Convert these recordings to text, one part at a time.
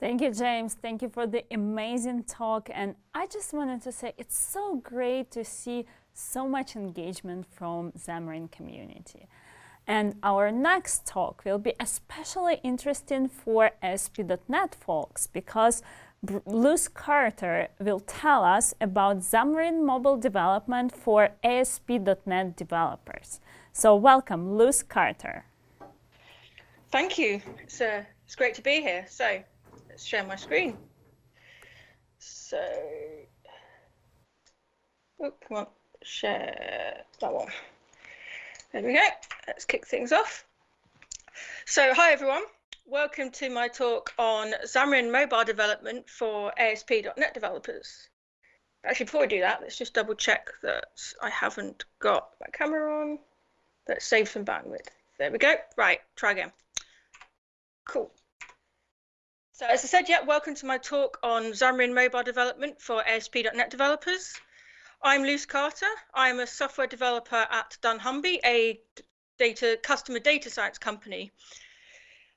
Thank you, James. Thank you for the amazing talk. And I just wanted to say it's so great to see so much engagement from Xamarin community. And our next talk will be especially interesting for ASP.NET folks because Luz Carter will tell us about Xamarin mobile development for ASP.NET developers. So welcome, Luz Carter. Thank you. It's great to be here. So let's share my screen. So, oh, come on, share that one. There we go. Let's kick things off. So hi everyone. Welcome to my talk on Xamarin mobile development for ASP.NET developers. Actually, before we do that, let's just double check that I haven't got my camera on. Let's save some bandwidth. There we go. Right, try again. Cool. So as I said, welcome to my talk on Xamarin mobile development for ASP.NET developers. I'm Luz Carter. I'm a software developer at dunnhumby, a customer data science company.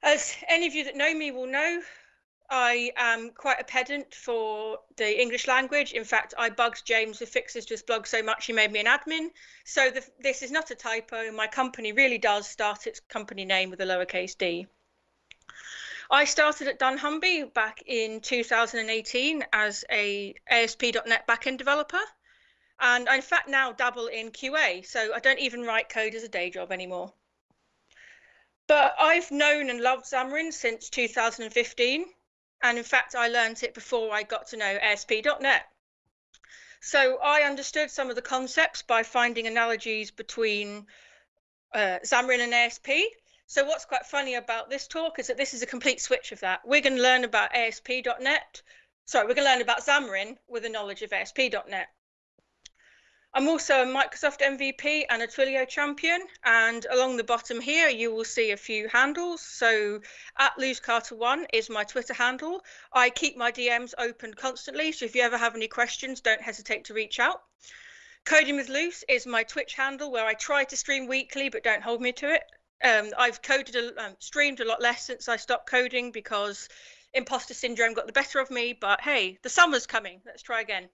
As any of you that know me will know, I am quite a pedant for the English language. In fact, I bugged James with fixes to his blog so much he made me an admin. So this is not a typo. My company really does start its company name with a lowercase d. I started at dunnhumby back in 2018 as a ASP.NET backend developer. And I in fact now dabble in QA, so I don't even write code as a day job anymore. But I've known and loved Xamarin since 2015. And in fact, I learned it before I got to know ASP.NET. So I understood some of the concepts by finding analogies between Xamarin and ASP. So what's quite funny about this talk is that this is a complete switch of that. We're going to learn about ASP.NET. Sorry, we're going to learn about Xamarin with a knowledge of ASP.NET. I'm also a Microsoft MVP and a Twilio champion. And along the bottom here, you will see a few handles. So at LuzCarter1 is my Twitter handle. I keep my DMs open constantly. So if you ever have any questions, don't hesitate to reach out. Coding with Luz is my Twitch handle where I try to stream weekly, but don't hold me to it. I've streamed a lot less since I stopped coding because imposter syndrome got the better of me. But hey, the summer's coming. Let's try again.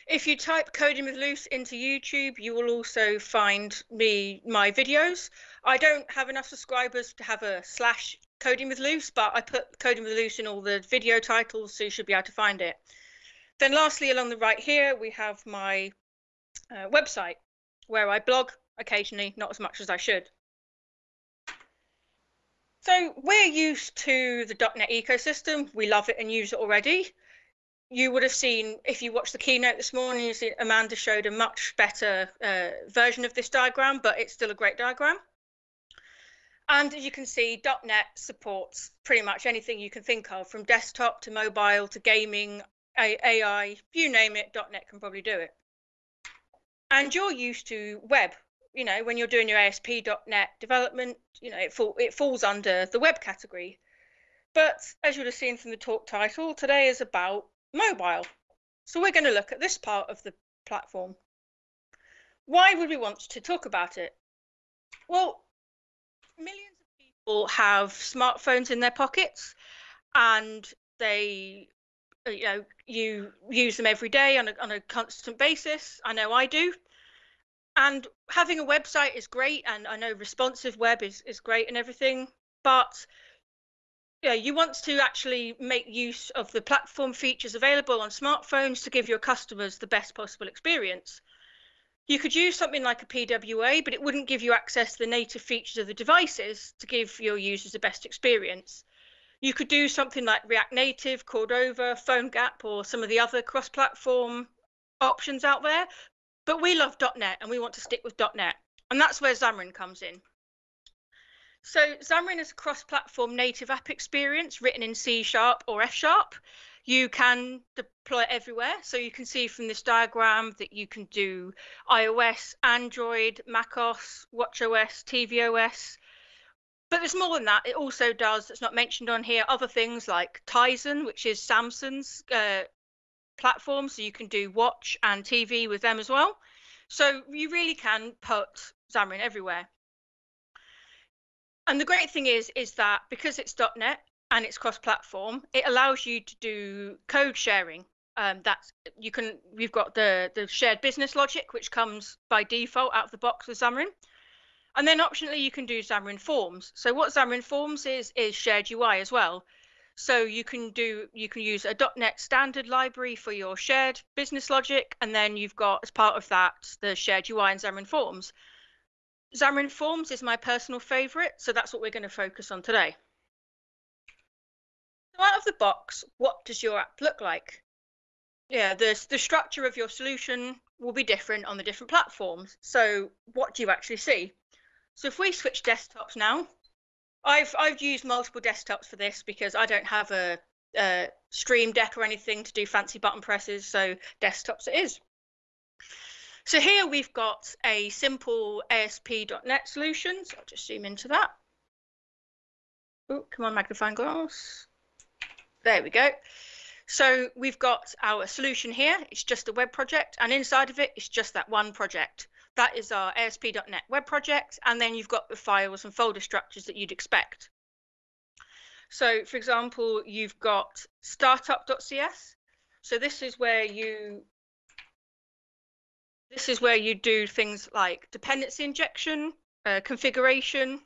If you type Coding with Luz into YouTube, you will also find my videos. I don't have enough subscribers to have a / Coding with Luz, but I put Coding with Luz in all the video titles, so you should be able to find it. Then lastly, along the right here, we have my website where I blog occasionally, not as much as I should. So we're used to the .NET ecosystem. We love it and use it already. You would have seen, if you watched the keynote this morning, you see Amanda showed a much better version of this diagram, but it's still a great diagram. And as you can see, .NET supports pretty much anything you can think of, from desktop to mobile to gaming, AI, you name it, .NET can probably do it. And you're used to web. You know, when you're doing your ASP.NET development, you know, it falls under the web category. But as you would have seen from the talk title, today is about mobile. So we're going to look at this part of the platform. Why would we want to talk about it? Well, millions of people have smartphones in their pockets and they, you use them every day on a constant basis. I know I do. And having a website is great, and I know responsive web is great and everything, but you want to actually make use of the platform features available on smartphones to give your customers the best possible experience. You could use something like a PWA, but it wouldn't give you access to the native features of the devices to give your users the best experience. You could do something like React Native, Cordova, PhoneGap, or some of the other cross-platform options out there. But we love .NET and we want to stick with .NET. And that's where Xamarin comes in. So Xamarin is a cross-platform native app experience written in C# or F#. You can deploy it everywhere. So you can see from this diagram that you can do iOS, Android, macOS, watchOS, tvOS. But there's more than that. It also does, it's not mentioned on here, other things like Tizen, which is Samsung's platform. So you can do watch and TV with them as well. So you really can put Xamarin everywhere. And the great thing is that because it's .NET and it's cross-platform, it allows you to do code sharing. We've got the shared business logic, which comes by default out of the box with Xamarin. And then optionally, you can do Xamarin Forms. So what Xamarin Forms is shared UI as well. So you can use a .NET standard library for your shared business logic, and then you've got, as part of that, the shared UI and Xamarin Forms. Xamarin Forms is my personal favorite, so that's what we're going to focus on today. So out of the box, what does your app look like? Yeah, the structure of your solution will be different on the different platforms. So what do you actually see? So if we switch desktops now, I've used multiple desktops for this because I don't have a Stream Deck or anything to do fancy button presses, so desktops it is. So here we've got a simple ASP.NET solution. So I'll just zoom into that. Oh, come on, magnifying glass. There we go. So we've got our solution here. It's just a web project, and inside of it, it's just that one project. That is our ASP.NET web project, and then you've got the files and folder structures that you'd expect. So, for example, you've got startup.cs. So this is where you do things like dependency injection, configuration,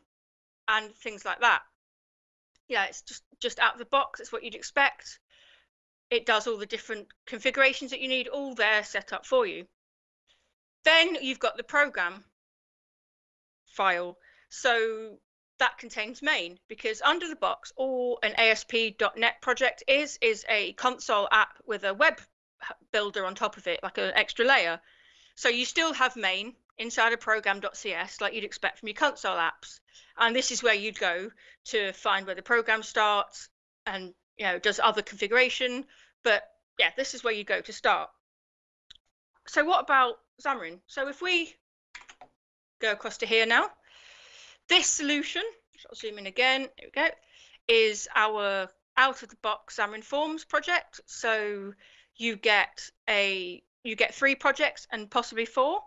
and things like that. Yeah, it's just out of the box. It's what you'd expect. It does all the different configurations that you need, all there set up for you. Then you've got the program file. So that contains main, because under the box, all an ASP.NET project is a console app with a web builder on top of it, like an extra layer. So you still have main inside of program.cs like you'd expect from your console apps. And this is where you'd go to find where the program starts and does other configuration. But yeah, this is where you go to start. So what about Xamarin? So if we go across to here now, this solution, I'll zoom in again, there we go, is our out-of-the-box Xamarin Forms project. So you get 3 projects and possibly 4.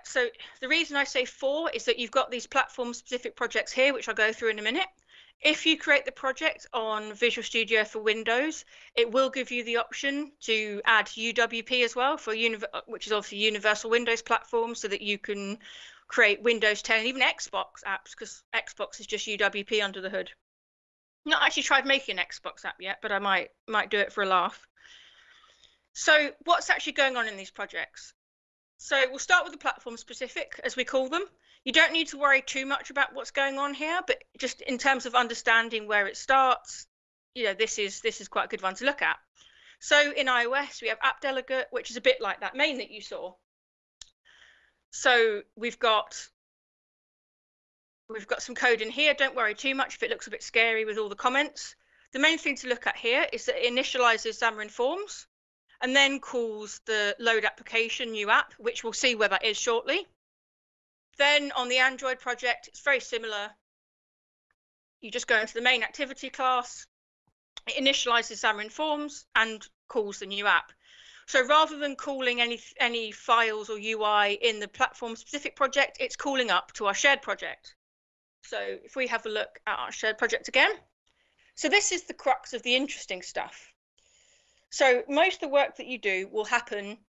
So the reason I say 4 is that you've got these platform-specific projects here, which I'll go through in a minute. If you create the project on Visual Studio for Windows, it will give you the option to add UWP as well, which is obviously Universal Windows Platform, so that you can create Windows 10 and even Xbox apps, because Xbox is just UWP under the hood. Not actually tried making an Xbox app yet, but I might do it for a laugh. So what's actually going on in these projects? So we'll start with the platform specific, as we call them. You don't need to worry too much about what's going on here, but just in terms of understanding where it starts, this is quite a good one to look at. So in iOS, we have app delegate, which is a bit like that main that you saw. So we've got some code in here. Don't worry too much if it looks a bit scary with all the comments. The main thing to look at here is that it initializes Xamarin Forms and then calls the load application new app, which we'll see where that is shortly. Then on the Android project, it's very similar. You just go into the main activity class, it initializes Xamarin Forms and calls the new app. So rather than calling any files or UI in the platform specific project, it's calling up to our shared project. So if we have a look at our shared project again, so this is the crux of the interesting stuff. So most of the work that you do will happen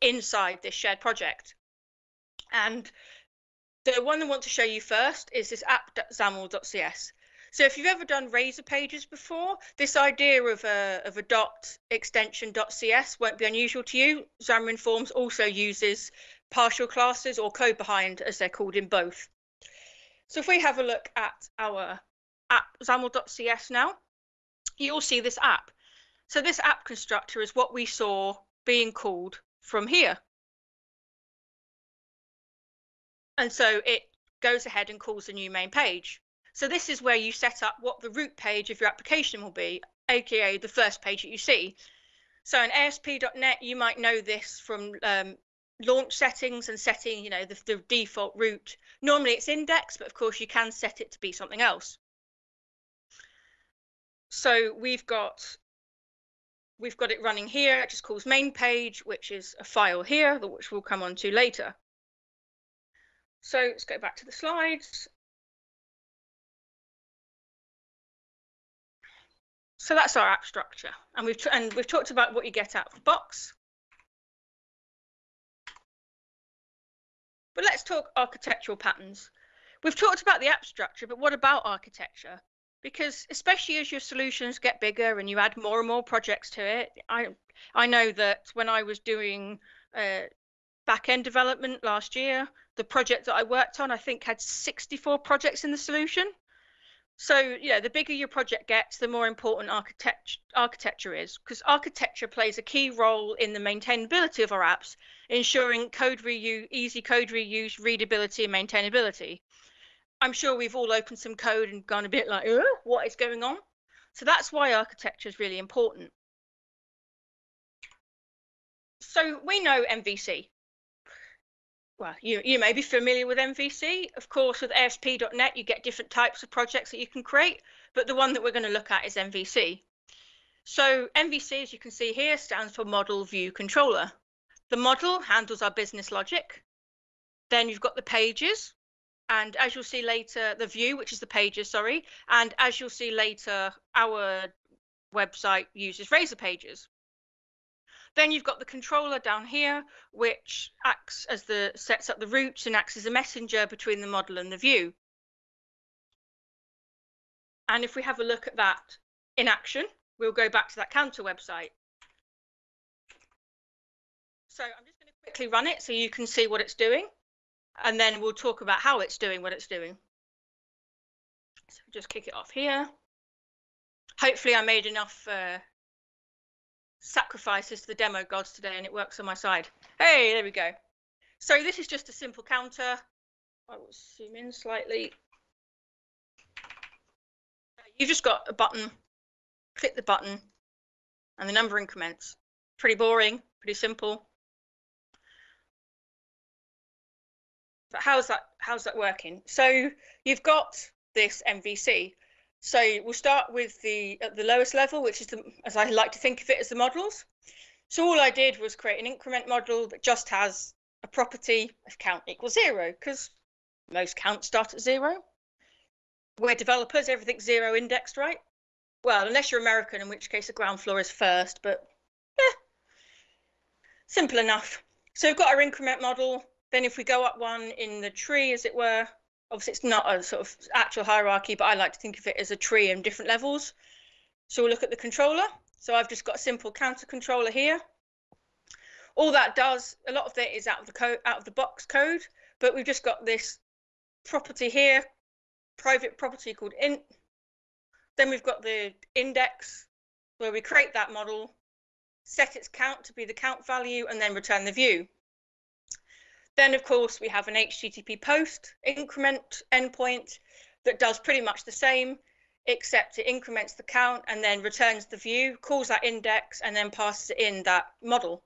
inside this shared project. And the one I want to show you first is this app.xaml.cs. So if you've ever done Razor pages before, this idea of a dot extension .cs won't be unusual to you. Xamarin Forms also uses partial classes or code behind, as they're called in both. So if we have a look at our app xaml.cs now, you'll see this app. So this app constructor is what we saw being called from here. And so it goes ahead and calls the new main page. So this is where you set up what the root page of your application will be, aka the first page that you see. So in ASP.NET, you might know this from launch settings and setting, the default root. Normally it's index, but of course you can set it to be something else. So we've got it running here. It just calls main page, which is a file here, which we'll come on to later. So let's go back to the slides. So that's our app structure, and we've talked about what you get out of the box. But let's talk architectural patterns. We've talked about the app structure, but what about architecture? Because especially as your solutions get bigger and you add more and more projects to it, I know that when I was doing back-end development last year, the project that I worked on, I think had 64 projects in the solution. So, yeah, the bigger your project gets, the more important architecture is, because architecture plays a key role in the maintainability of our apps, ensuring easy code reuse, readability, and maintainability. I'm sure we've all opened some code and gone a bit like, what is going on? So that's why architecture is really important. So we know MVC. Well, you may be familiar with MVC. Of course, with ASP.NET, you get different types of projects that you can create, but the one that we're going to look at is MVC. So MVC, as you can see here, stands for Model View Controller. The model handles our business logic. Then you've got the pages, and as you'll see later, the view, which is the pages, sorry, and as you'll see later, our website uses Razor pages. Then you've got the controller down here, which sets up the routes and acts as a messenger between the model and the view. And if we have a look at that in action, we'll go back to that counter website. So I'm just going to quickly run it so you can see what it's doing, and then we'll talk about how it's doing what it's doing. So just kick it off here. Hopefully I made enough sacrifices to the demo gods today and it works on my side. Hey, there we go. So this is just a simple counter. I will zoom in slightly. You've just got a button, click the button, and the number increments. Pretty boring, pretty simple. But how's that working? So you've got this MVC. So we'll start with at the lowest level, which is as I like to think of it, as the models. So all I did was create an increment model that just has a property of count equals 0, because most counts start at 0. We're developers, everything's 0 indexed, right? Well, unless you're American, in which case the ground floor is first, but simple enough. So we've got our increment model. Then if we go up one in the tree, as it were, obviously it's not a sort of actual hierarchy, but I like to think of it as a tree in different levels. So we'll look at the controller. So I've just got a simple counter controller here. All that does, a lot of it is out of the box code, but we've just got this property here, private property called int. Then we've got the index where we create that model, set its count to be the count value, and then return the view. Then, of course, we have an HTTP post increment endpoint that does pretty much the same, except it increments the count and then returns the view, calls that index, and then passes it in that model.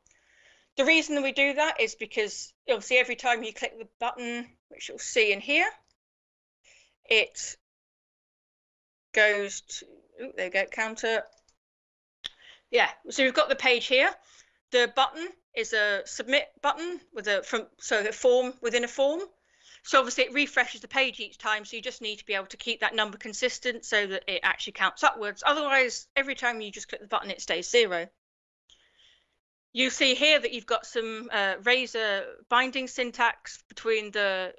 The reason that we do that is because, obviously, every time you click the button, which you'll see in here, it goes to, there you go, counter. Yeah, so we've got the page here. The button is a submit button with a form within a form. So obviously it refreshes the page each time, so you just need to be able to keep that number consistent so that it actually counts upwards. Otherwise, every time you just click the button, it stays 0. You see here that you've got some Razor binding syntax between the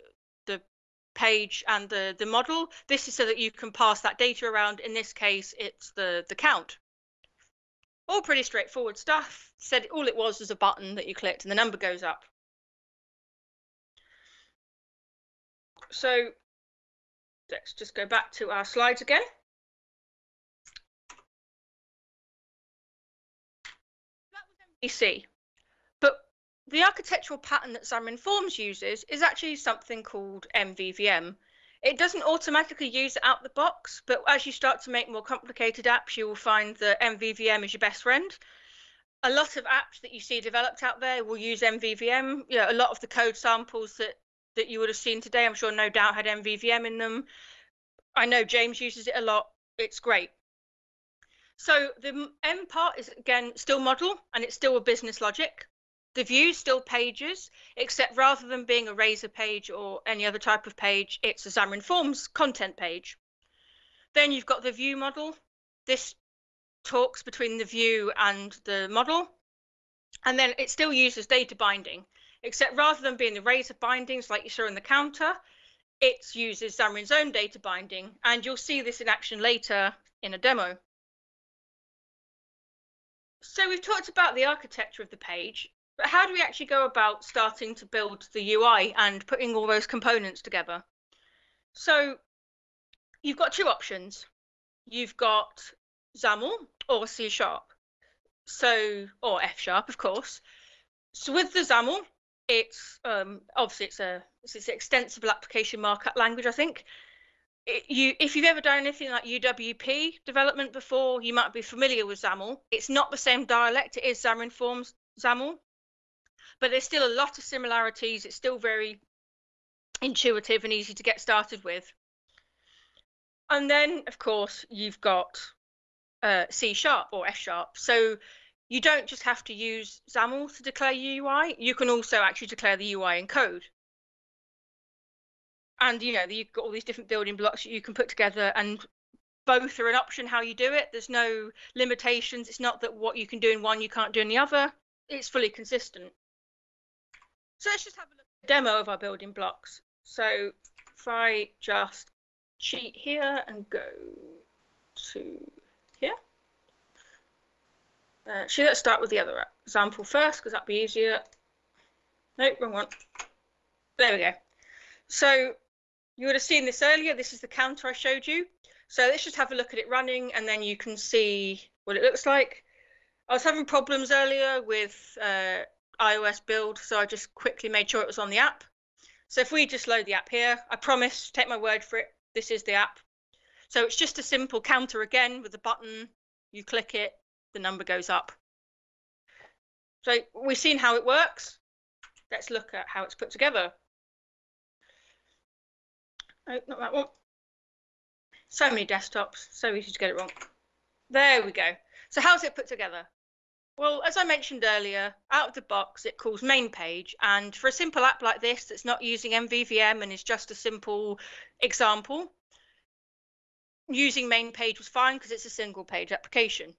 page and the model. This is so that you can pass that data around. In this case, it's the count. All pretty straightforward stuff. Said all it was a button that you clicked and the number goes up. So let's just go back to our slides again. That was MVC. But the architectural pattern that Xamarin Forms uses is actually something called MVVM. It doesn't automatically use it out the box, but as you start to make more complicated apps, you will find that MVVM is your best friend. A lot of apps that you see developed out there will use MVVM. You know, a lot of the code samples that you would have seen today, I'm sure no doubt had MVVM in them. I know James uses it a lot. It's great. So the M part is, again, still model, and it's still a business logic. The view is still pages, except rather than being a Razor page or any other type of page, it's a Xamarin Forms content page. Then you've got the view model. This talks between the view and the model. And then it still uses data binding, except rather than being the razor bindings like you saw in the counter, it uses Xamarin's own data binding. And you'll see this in action later in a demo. So we've talked about the architecture of the page, but how do we actually go about starting to build the UI and putting all those components together? So you've got two options. You've got XAML or C#, so, or F#, of course. So with the XAML, it's obviously it's an extensible application markup language, I think. If you've ever done anything like UWP development before, you might be familiar with XAML. It's not the same dialect, it is Xamarin Forms XAML, but there's still a lot of similarities. It's still very intuitive and easy to get started with. And then, of course, you've got C# or F#. So you don't just have to use XAML to declare UI, you can also actually declare the UI in code. And you've got all these different building blocks that you can put together, and both are an option how you do it. There's no limitations. It's not that what you can do in one you can't do in the other. It's fully consistent. So let's just have a look at a demo of our building blocks. So if I just cheat here and go to here. Actually, let's start with the other example first, because that'd be easier. Nope, wrong one. There we go. So you would have seen this earlier. This is the counter I showed you. So let's just have a look at it running, and then you can see what it looks like. I was having problems earlier with iOS build, so I just quickly made sure it was on the app. So if we just load the app here, I promise, take my word for it, this is the app. So it's just a simple counter again with a button. You click it, the number goes up. So we've seen how it works. Let's look at how it's put together. Oh, not that one. So many desktops, so easy to get it wrong. There we go. So how's it put together? Well, as I mentioned earlier, out of the box, it calls main page. And for a simple app like this that's not using MVVM and is just a simple example, using main page was fine because it's a single page application.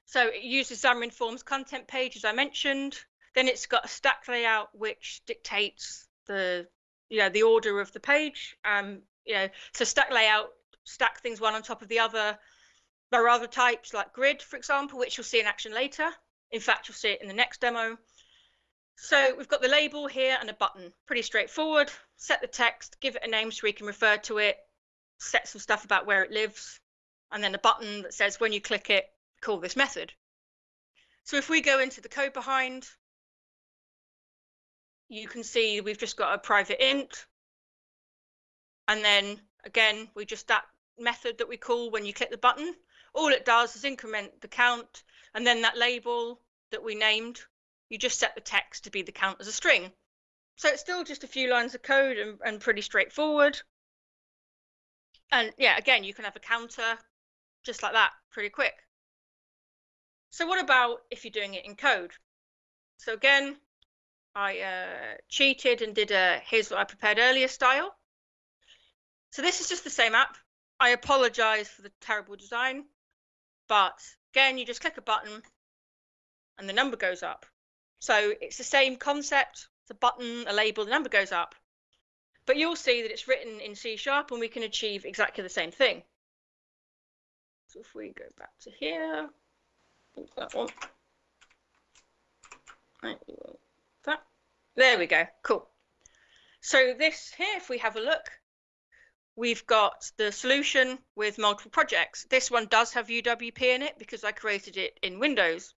So it uses Xamarin Forms content page, as I mentioned. Then it's got a stack layout which dictates the order of the page. So stack layout, stack things one on top of the other. There are other types like grid, for example, which you'll see in action later. In fact, you'll see it in the next demo. So we've got the label here and a button. Pretty straightforward. Set the text, give it a name so we can refer to it, set some stuff about where it lives, and then a button that says when you click it, call this method. So if we go into the code behind, you can see we've just got a private int. And then again, we just that method that we call when you click the button. All it does is increment the count, and then that label that we named, you just set the text to be the count as a string. So it's still just a few lines of code and pretty straightforward. And yeah, again, you can have a counter just like that, pretty quick. So what about if you're doing it in code? So again, I cheated and did a here's what I prepared earlier style. So this is just the same app. I apologize for the terrible design, but again, you just click a button and the number goes up. So it's the same concept. It's a button, a label, the number goes up. But you'll see that it's written in C# and we can achieve exactly the same thing. So if we go back to here, that one. That. There we go, cool. So this here, if we have a look, we've got the solution with multiple projects. This one does have UWP in it because I created it in Windows.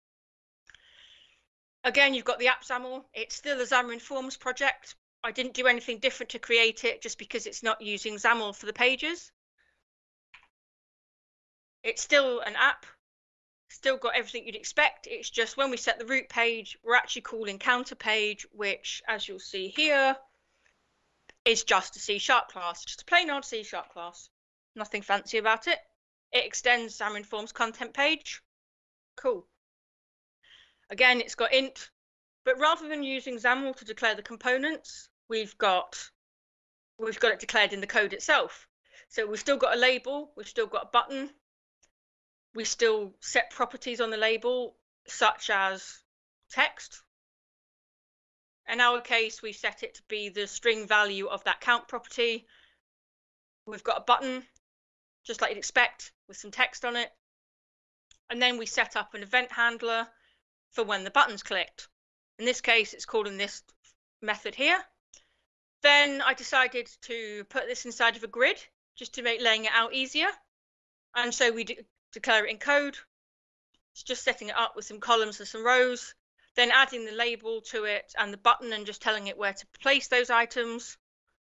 Again, you've got the app XAML. It's still a Xamarin Forms project. I didn't do anything different to create it just because it's not using XAML for the pages. It's still an app, still got everything you'd expect. It's just when we set the root page, we're actually calling counter page, which, as you'll see here, is just a C# class, just a plain old C# class. Nothing fancy about it. It extends Xamarin Forms content page. Cool. Again, it's got int, but rather than using XAML to declare the components, we've got it declared in the code itself. So we've still got a label, we've still got a button, we still set properties on the label, such as text. In our case, we set it to be the string value of that count property. We've got a button, just like you'd expect, with some text on it. And then we set up an event handler for when the button's clicked. In this case, it's called in this method here. Then I decided to put this inside of a grid, just to make laying it out easier. And so we declare it in code. It's just setting it up with some columns and some rows, then adding the label to it and the button and just telling it where to place those items,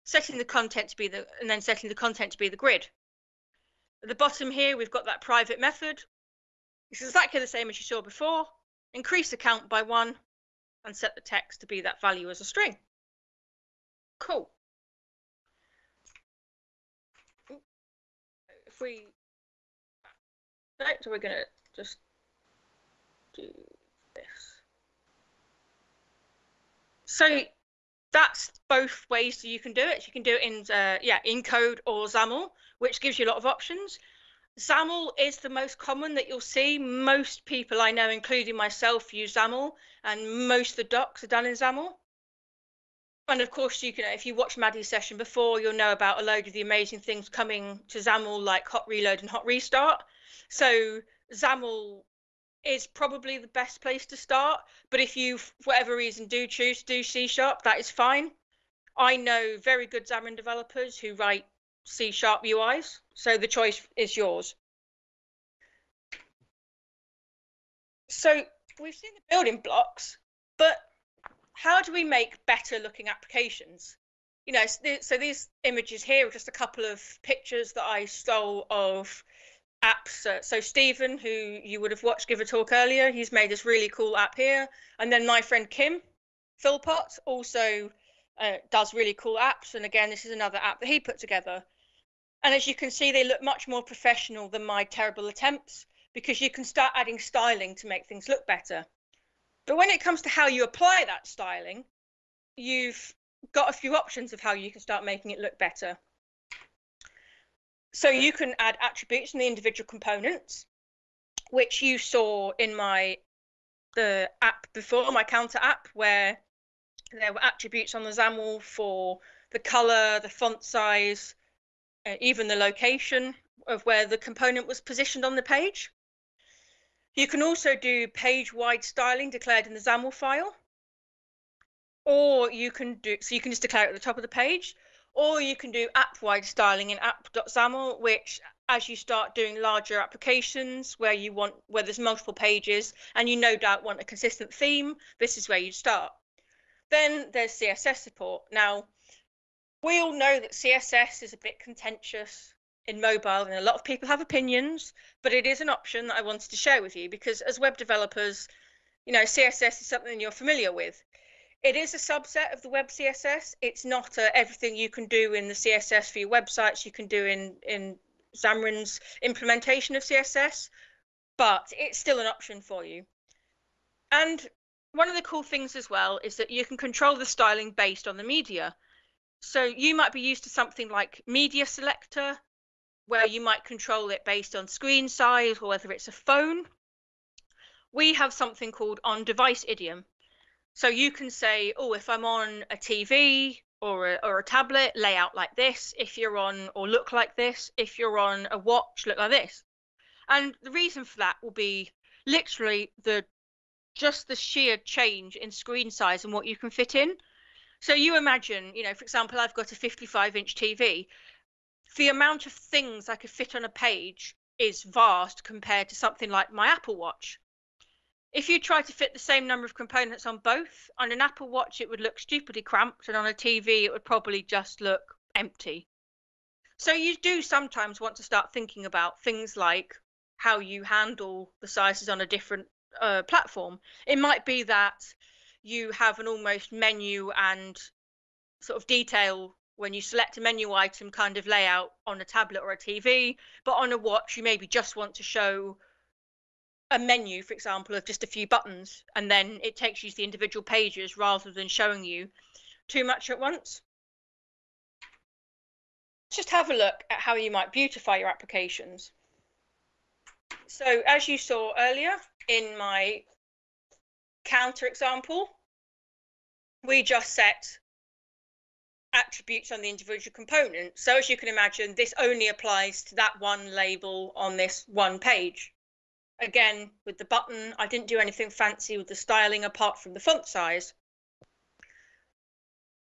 setting the content to be the grid. At the bottom here, we've got that private method. It's exactly the same as you saw before. Increase the count by 1 and set the text to be that value as a string. Cool. If we, so we're going to just do this. So that's both ways that you can do it. You can do it in code or XAML, which gives you a lot of options. XAML is the most common that you'll see. Most people I know, including myself, use XAML, and most of the docs are done in XAML. And of course, you can, if you watched Maddie's session before, you'll know about a load of the amazing things coming to XAML, like hot reload and hot restart. So XAML is probably the best place to start. But if you, for whatever reason, do choose to do C#, that is fine. I know very good Xamarin developers who write C# UIs, so the choice is yours. So we've seen the building blocks, but how do we make better looking applications? You know, so these images here are just a couple of pictures that I stole of apps. So Stephen, who you would have watched give a talk earlier, he's made this really cool app here. And then my friend Kim Philpott also does really cool apps. And again, this is another app that he put together. And as you can see, they look much more professional than my terrible attempts, because you can start adding styling to make things look better. But when it comes to how you apply that styling, you've got a few options of how you can start making it look better. So you can add attributes in the individual components, which you saw in the app before, my counter app, where there were attributes on the XAML for the color, the font size, even the location of where the component was positioned on the page. You can also do page-wide styling declared in the XAML file, or you can just declare it at the top of the page, or you can do app-wide styling in app.xaml, which, as you start doing larger applications where there's multiple pages and you no doubt want a consistent theme, this is where you start. Then there's CSS support. Now, we all know that CSS is a bit contentious in mobile, and a lot of people have opinions, but it is an option that I wanted to share with you, because as web developers, you know, CSS is something you're familiar with. It is a subset of the web CSS. It's not everything you can do in the CSS for your websites you can do in Xamarin's implementation of CSS, but it's still an option for you. And one of the cool things as well is that you can control the styling based on the media. So you might be used to something like media selector, where you might control it based on screen size or whether it's a phone. We have something called on-device idiom. So you can say, oh, if I'm on a TV or a tablet, lay out like this. If you're on, or look like this. If you're on a watch, look like this. And the reason for that will be literally just the sheer change in screen size and what you can fit in. So you imagine, you know, for example, I've got a 55-inch TV. The amount of things I could fit on a page is vast compared to something like my Apple Watch. If you try to fit the same number of components on both, on an Apple Watch it would look stupidly cramped, and on a TV it would probably just look empty. So you do sometimes want to start thinking about things like how you handle the sizes on a different platform. It might be that you have an almost menu and sort of detail when you select a menu item kind of layout on a tablet or a TV, but on a watch you maybe just want to show a menu, for example, of just a few buttons, and then it takes you to the individual pages rather than showing you too much at once. Just have a look at how you might beautify your applications. So as you saw earlier in my counter example, we just set attributes on the individual component. So as you can imagine, this only applies to that one label on this one page. Again, with the button, I didn't do anything fancy with the styling apart from the font size.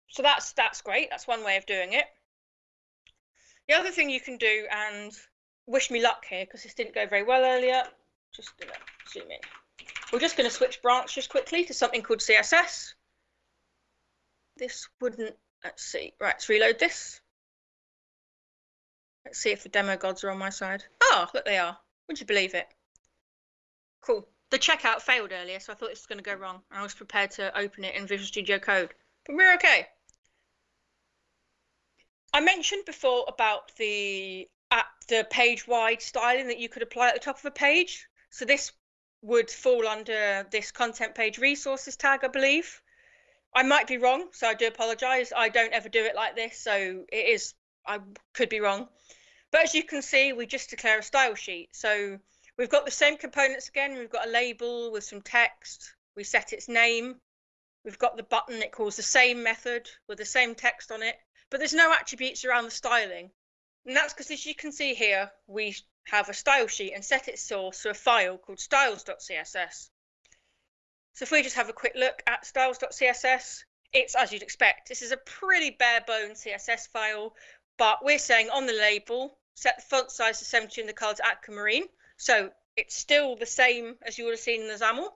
So that's great. That's one way of doing it. The other thing you can do, and wish me luck here because this didn't go very well earlier, just gonna zoom in. We're just going to switch branches quickly to something called CSS. This wouldn't, let's see, right, let's reload this. Let's see if the demo gods are on my side. Oh, look, they are. Would you believe it? Cool. The checkout failed earlier, so I thought this was going to go wrong. I was prepared to open it in Visual Studio Code, but we're okay. I mentioned before about the page-wide styling that you could apply at the top of a page. So this would fall under this content page resources tag, I believe. I might be wrong, so I do apologize. I don't ever do it like this, so I could be wrong. But as you can see, we just declare a style sheet. So we've got the same components again. We've got a label with some text. We set its name. We've got the button. It calls the same method with the same text on it. But there's no attributes around the styling. And that's because, as you can see here, we have a style sheet and set its source to a file called styles.css. So if we just have a quick look at styles.css, it's as you'd expect. This is a pretty bare bones CSS file, but we're saying on the label, set the font size to 70 and the color to Xamarin. So it's still the same as you would have seen in the XAML.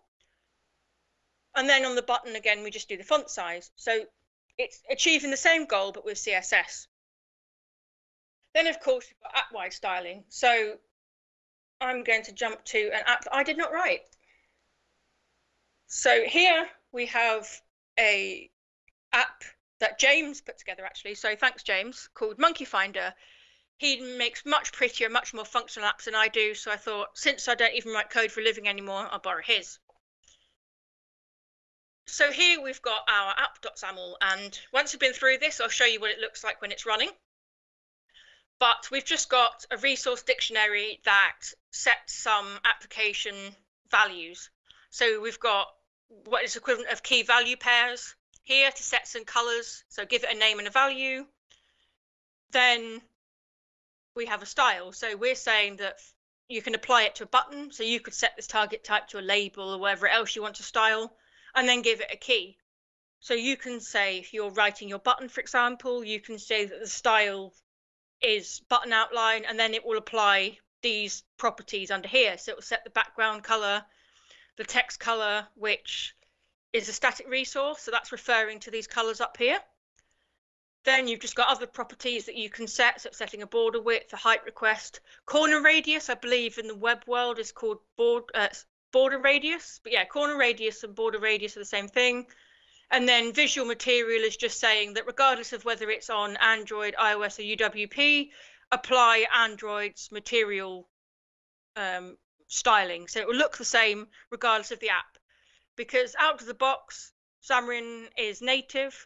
And then on the button, again, we just do the font size. So it's achieving the same goal, but with CSS. Then, of course, you've got app-wide styling. So I'm going to jump to an app that I did not write. So here we have a app that James put together, actually. So thanks, James, called Monkey Finder. He makes much prettier, much more functional apps than I do. So I thought, since I don't even write code for a living anymore, I'll borrow his. So here we've got our app.xaml, and once we've been through this, I'll show you what it looks like when it's running. But we've just got a resource dictionary that sets some application values. So we've got what is equivalent of key value pairs here to set some colors. So give it a name and a value. Then we have a style. So we're saying that you can apply it to a button. So you could set this target type to a label or whatever else you want to style, and then give it a key. So you can say, if you're writing your button, for example, you can say that the style is button outline, and then it will apply these properties under here. So it will set the background color, the text color, which is a static resource. So that's referring to these colors up here. Then you've just got other properties that you can set. So setting a border width, a height request, corner radius, I believe in the web world is called border radius. But yeah, corner radius and border radius are the same thing. And then visual material is just saying that regardless of whether it's on Android, iOS, or UWP, apply Android's material styling. So it will look the same regardless of the app. Because out of the box, Xamarin is native,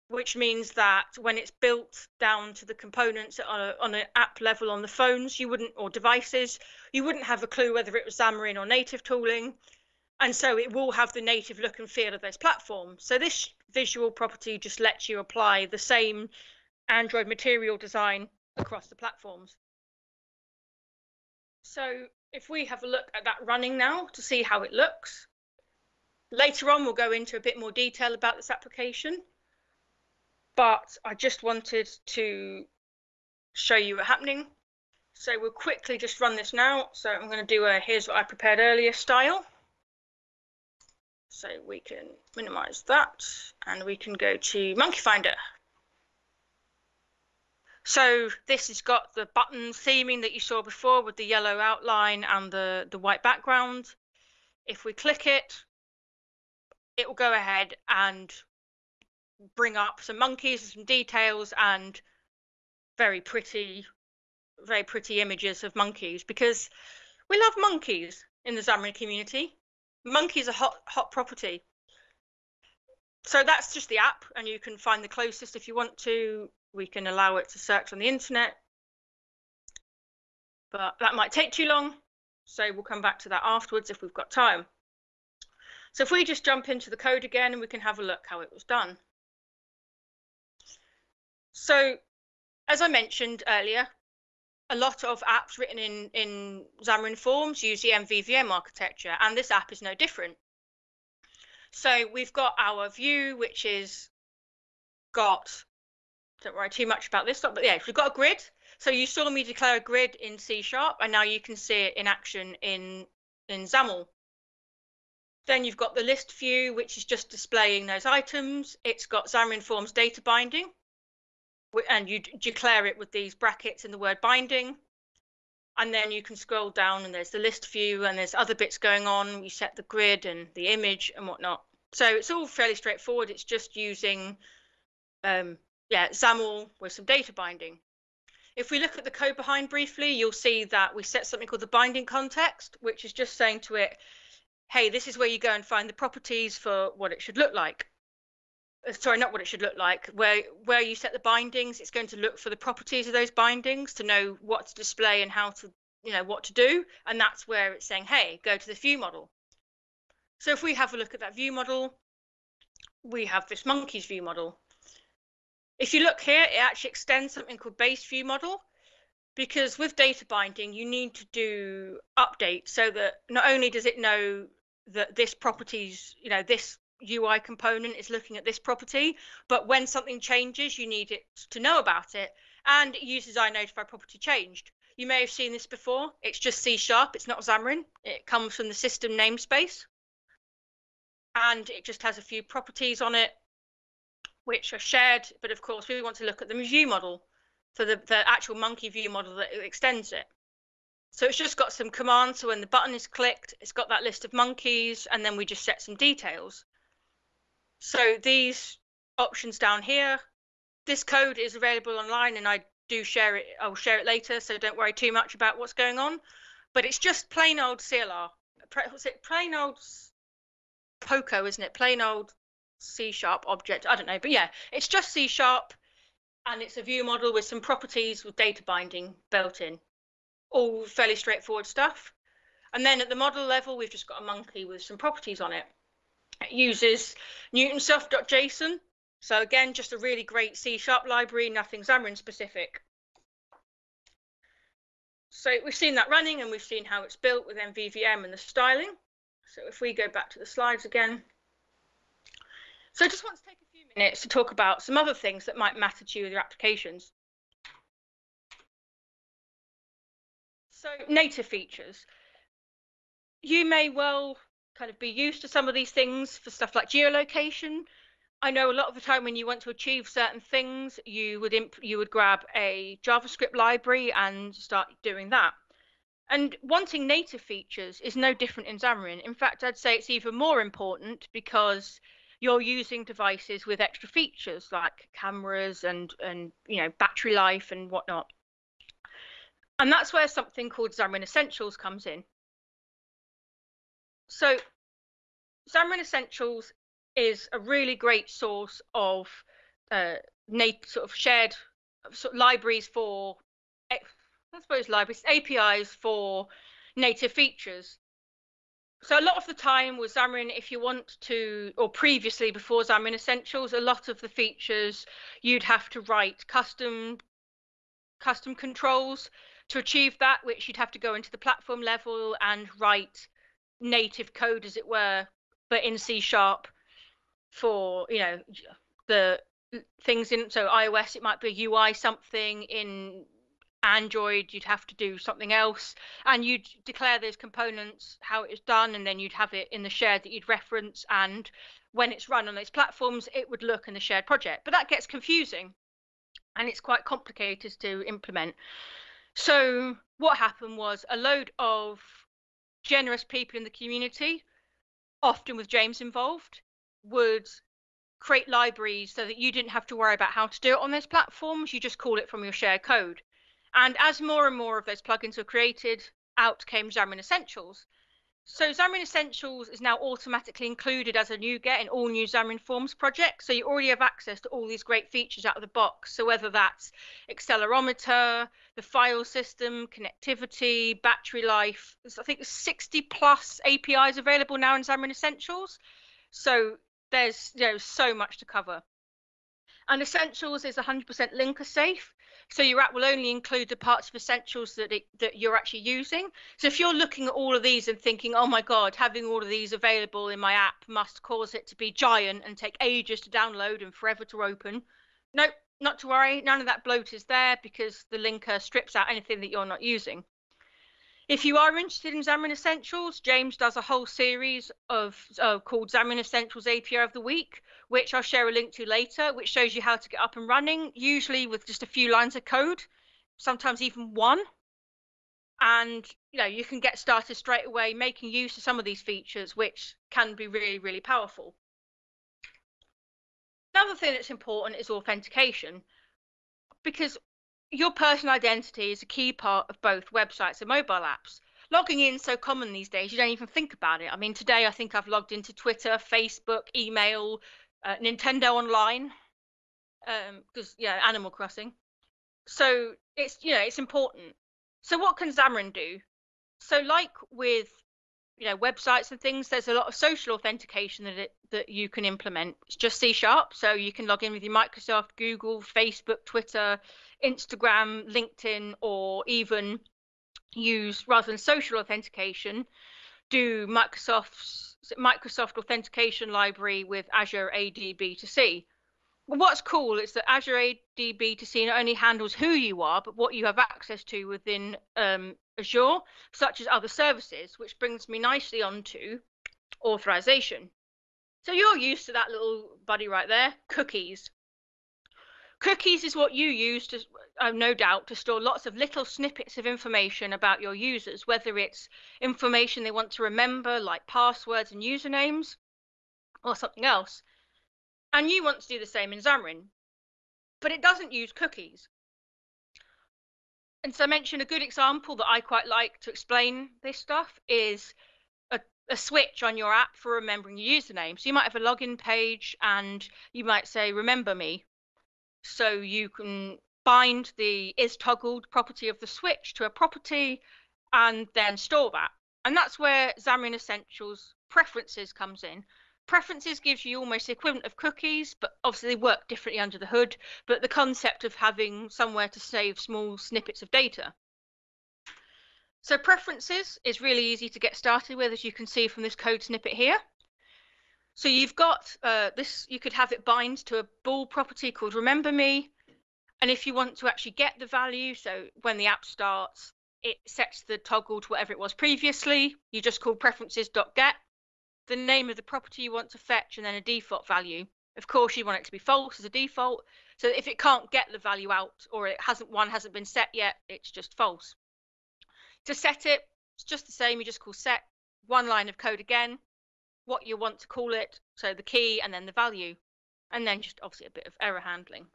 which means that when it's built down to the components on an app level on the phones, you wouldn't, or devices, you wouldn't have a clue whether it was Xamarin or native tooling. And so it will have the native look and feel of those platforms. So this visual property just lets you apply the same Android material design across the platforms. So if we have a look at that running now to see how it looks, later on we'll go into a bit more detail about this application. But I just wanted to show you what's happening. So we'll quickly just run this now. So I'm going to do a here's what I prepared earlier style. So we can minimize that and we can go to Monkey Finder. So this has got the button theming that you saw before with the yellow outline and the white background. If we click it, it will go ahead and bring up some monkeys and some details and very pretty images of monkeys, because we love monkeys in the Xamarin community. Monkeys are hot property. So that's just the app, and you can find the closest if you want to. We can allow it to search on the internet, but that might take too long. So we'll come back to that afterwards if we've got time. So if we just jump into the code again, and we can have a look how it was done. So as I mentioned earlier, a lot of apps written in Xamarin Forms use the MVVM architecture, and this app is no different. So we've got our view, which is got, don't worry too much about this, but yeah, we've got a grid. So you saw me declare a grid in C#, and now you can see it in action in XAML. Then you've got the list view, which is just displaying those items. It's got Xamarin Forms data binding, and you declare it with these brackets in the word binding. And then you can scroll down, and there's the list view, and there's other bits going on. You set the grid and the image and whatnot. So it's all fairly straightforward. It's just using XAML with some data binding. If we look at the code behind briefly, you'll see that we set something called the binding context, which is just saying to it, hey, this is where you go and find the properties for what it should look like. Sorry, not what it should look like. Where you set the bindings, it's going to look for the properties of those bindings to know what to display and how to, what to do. And that's where it's saying, hey, go to the view model. So if we have a look at that view model, we have this monkeys view model. If you look here, it actually extends something called base view model, because with data binding, you need to do updates so that not only does it know that this properties, this UI component is looking at this property, but when something changes, you need it to know about it, and it uses iNotify property changed. You may have seen this before. It's just C#, it's not Xamarin. It comes from the system namespace, and it just has a few properties on it which are shared, but of course we want to look at the view model for the actual monkey view model that extends it. So it's just got some commands, so when the button is clicked, it's got that list of monkeys, and then we just set some details. So these options down here, this code is available online, and I do share it. I'll share it later, so don't worry too much about what's going on. But it's just plain old CLR. What's it? Plain old POCO, isn't it? Plain old C# object. I don't know, but yeah, it's just C#, and it's a view model with some properties with data binding built in. All fairly straightforward stuff. And then at the model level, we've just got a monkey with some properties on it. It uses newtonsoft.json. So again, just a really great C# library, nothing Xamarin specific. So we've seen that running, and we've seen how it's built with MVVM and the styling. So if we go back to the slides again. So I just want to take a few minutes to talk about some other things that might matter to you with your applications. So native features. You may well kind of be used to some of these things for stuff like geolocation. I know a lot of the time when you want to achieve certain things, you would grab a JavaScript library and start doing that. And wanting native features is no different in Xamarin. In fact, I'd say it's even more important, because you're using devices with extra features like cameras and battery life and whatnot. And that's where something called Xamarin Essentials comes in. So Xamarin Essentials is a really great source of sort of shared libraries for, APIs for native features. So a lot of the time with Xamarin, if you want to, or previously before Xamarin Essentials, a lot of the features you'd have to write custom controls to achieve that, which you'd have to go into the platform level and write native code, as it were, but in C# for the things in. So iOS, it might be a UI something. In Android, you'd have to do something else, and you'd declare those components, how it is done, and then you'd have it in the shared that you'd reference, and when it's run on those platforms, it would look in the shared project. But that gets confusing, and it's quite complicated to implement. So what happened was a load of generous people in the community, often with James involved, would create libraries so that you didn't have to worry about how to do it on those platforms. You just call it from your shared code. And as more and more of those plugins were created, out came Xamarin Essentials. So Xamarin Essentials is now automatically included as a NuGet in all new Xamarin Forms projects. So you already have access to all these great features out of the box. So whether that's accelerometer, the file system, connectivity, battery life, I think there's 60 plus APIs available now in Xamarin Essentials. So there's so much to cover. And Essentials is 100% linker safe. So your app will only include the parts of Essentials that you're actually using. So if you're looking at all of these and thinking, oh my God, having all of these available in my app must cause it to be giant and take ages to download and forever to open. Nope, not to worry. None of that bloat is there because the linker strips out anything that you're not using. If you are interested in Xamarin Essentials, James does a whole series of called Xamarin Essentials API of the Week, which I'll share a link to later, which shows you how to get up and running, usually with just a few lines of code, sometimes even one. And you can get started straight away making use of some of these features, which can be really, really powerful. Another thing that's important is authentication, because your personal identity is a key part of both websites and mobile apps. Logging in is so common these days, you don't even think about it. I mean, today I think I've logged into Twitter, Facebook, email, Nintendo Online, because Animal Crossing. So it's important. So what can Xamarin do? So like with websites and things, there's a lot of social authentication that you can implement. It's just C#, so you can log in with your Microsoft, Google, Facebook, Twitter, Instagram, LinkedIn, or even use, rather than social authentication, do Microsoft authentication library with Azure AD B2C. Well, what's cool is that Azure AD B2C not only handles who you are, but what you have access to within Azure, such as other services, which brings me nicely onto authorization. So you're used to that little buddy right there, cookies. Cookies is what you use to, no doubt, to store lots of little snippets of information about your users, whether it's information they want to remember, like passwords and usernames, or something else. And you want to do the same in Xamarin, but it doesn't use cookies. And so I mentioned a good example that I quite like to explain this stuff is a switch on your app for remembering your username. So you might have a login page and you might say, remember me. So you can bind the is toggled property of the switch to a property and then store that. And that's where Xamarin Essentials preferences comes in. Preferences gives you almost the equivalent of cookies, but obviously they work differently under the hood, but the concept of having somewhere to save small snippets of data. So preferences is really easy to get started with, as you can see from this code snippet here. So you've got this, you could have it bind to a bool property called remember me. And if you want to actually get the value, so when the app starts, it sets the toggle to whatever it was previously. You just call preferences.get, the name of the property you want to fetch, and then a default value. Of course, you want it to be false as a default. So if it can't get the value out, or one hasn't been set yet, it's just false. To set it, it's just the same. You just call set, one line of code again, what you want to call it, so the key and then the value, and then just obviously a bit of error handling.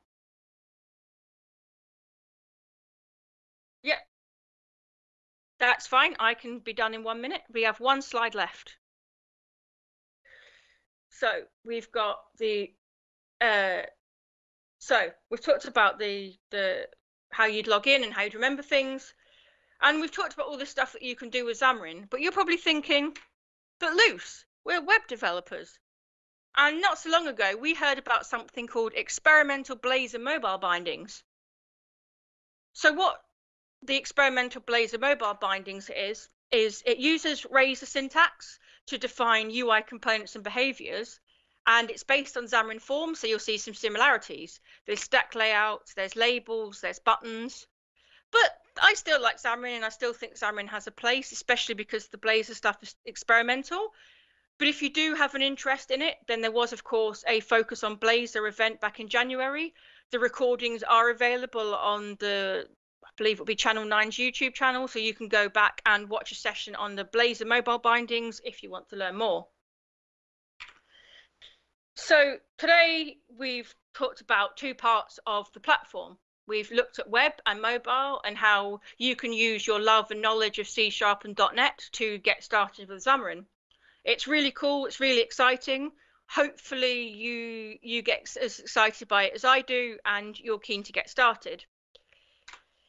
Yeah, that's fine. I can be done in 1 minute. We have one slide left. So we've got the so we've talked about the how you'd log in and how you'd remember things, and we've talked about all the stuff that you can do with Xamarin. But you're probably thinking, but Luce, we're web developers, and not so long ago we heard about something called experimental Blazor mobile bindings. So what the experimental Blazor mobile bindings is it uses Razor syntax to define UI components and behaviors, and it's based on Xamarin Forms, so you'll see some similarities. There's stack layouts, there's labels, there's buttons, but I still like Xamarin, and I still think Xamarin has a place, especially because the Blazor stuff is experimental. But if you do have an interest in it, then there was, of course, a Focus on Blazor event back in January. The recordings are available on the, I believe it'll be Channel 9's YouTube channel, so you can go back and watch a session on the Blazor mobile bindings if you want to learn more. So today we've talked about two parts of the platform. We've looked at web and mobile and how you can use your love and knowledge of C# and .NET to get started with Xamarin. It's really cool. It's really exciting. Hopefully you get as excited by it as I do and you're keen to get started.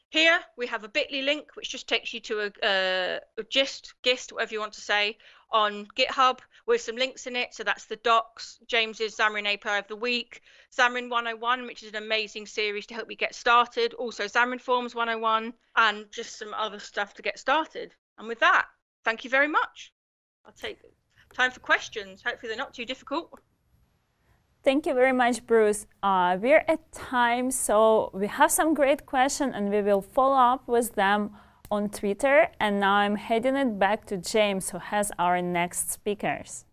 Here we have a bit.ly link which just takes you to a gist, whatever you want to say, on GitHub with some links in it. So that's the docs, James's Xamarin API of the week, Xamarin 101, which is an amazing series to help you get started, also Xamarin Forms 101, and just some other stuff to get started. And with that, thank you very much. I'll take time for questions. Hopefully they're not too difficult. Thank you very much, Bruce. We're at time, so we have some great questions and we will follow up with them on Twitter. And now I'm heading it back to James, who has our next speakers.